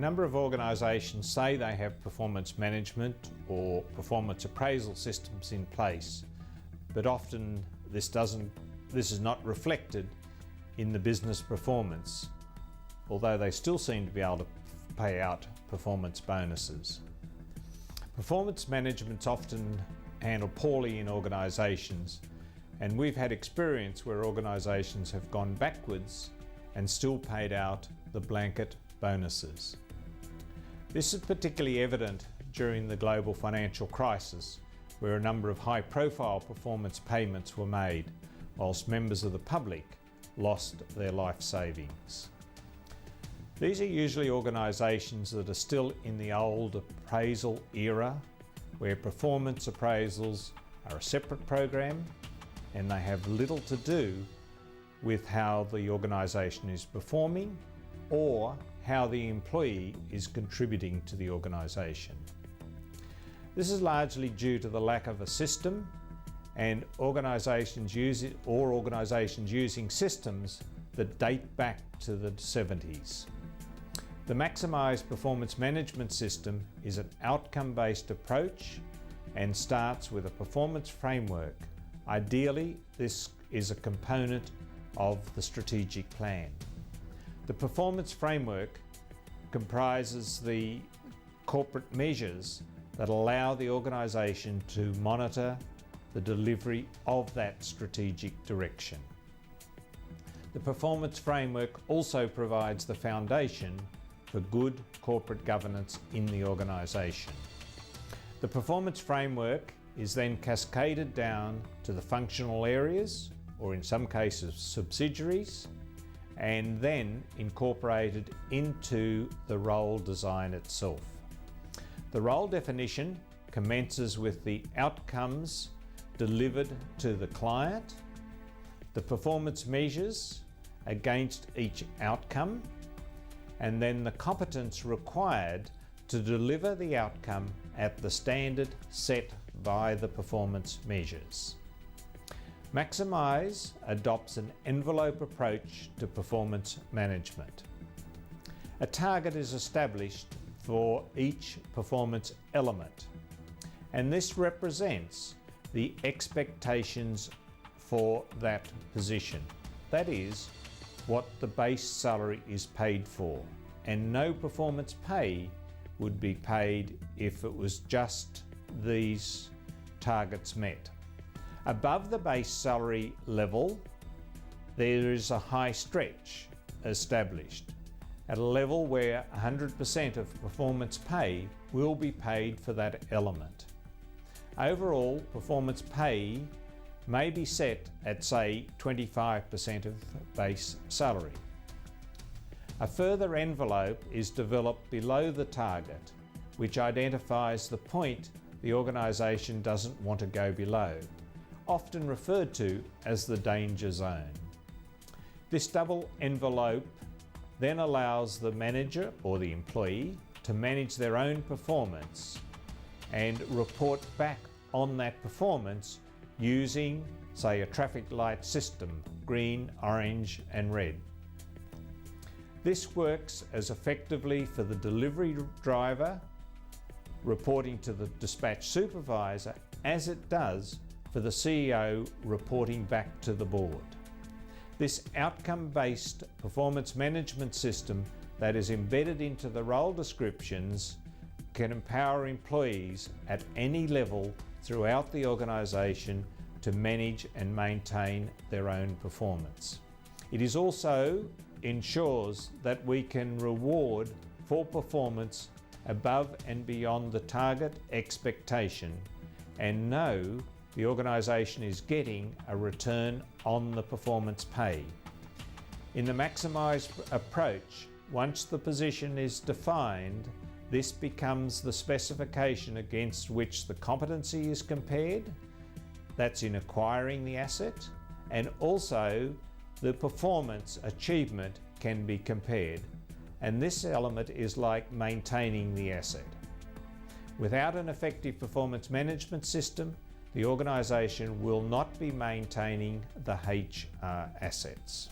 number of organisations say they have performance management or performance appraisal systems in place, but often this is not reflected in the business performance, although they still seem to be able to pay out performance bonuses. Performance management's often handled poorly in organisations, and we've had experience where organisations have gone backwards and still paid out the blanket bonuses. This is particularly evident during the global financial crisis, where a number of high-profile performance payments were made, whilst members of the public lost their life savings. These are usually organisations that are still in the old appraisal era, where performance appraisals are a separate program and they have little to do with how the organisation is performing or how the employee is contributing to the organisation. This is largely due to the lack of a system and organisations using systems that date back to the 70s. The Maximise Performance Management System is an outcome-based approach and starts with a performance framework. Ideally, this is a component of the strategic plan. The performance framework comprises the corporate measures that allow the organisation to monitor the delivery of that strategic direction. The performance framework also provides the foundation for good corporate governance in the organisation. The performance framework is then cascaded down to the functional areas, or in some cases subsidiaries, and then incorporated into the role design itself. The role definition commences with the outcomes delivered to the client, the performance measures against each outcome, and then the competence required to deliver the outcome at the standard set by the performance measures. Maximise adopts an envelope approach to performance management. A target is established for each performance element, and this represents the expectations for that position. That is, what the base salary is paid for, and no performance pay would be paid if it was just these targets met. Above the base salary level, there is a high stretch established at a level where 100% of performance pay will be paid for that element. Overall, performance pay may be set at, say, 25% of base salary. A further envelope is developed below the target, which identifies the point the organisation doesn't want to go below, often referred to as the danger zone. This double envelope then allows the manager or the employee to manage their own performance and report back on that performance using, say, a traffic light system, green, orange and red. This works as effectively for the delivery driver reporting to the dispatch supervisor as it does for the CEO reporting back to the board. This outcome-based performance management system that is embedded into the role descriptions can empower employees at any level throughout the organisation to manage and maintain their own performance. It is also ensures that we can reward for performance above and beyond the target expectation and know the organisation is getting a return on the performance pay. In the Maximise approach, once the position is defined, this becomes the specification against which the competency is compared, that's in acquiring the asset, and also the performance achievement can be compared, and this element is like maintaining the asset. Without an effective performance management system, the organisation will not be maintaining the HR assets.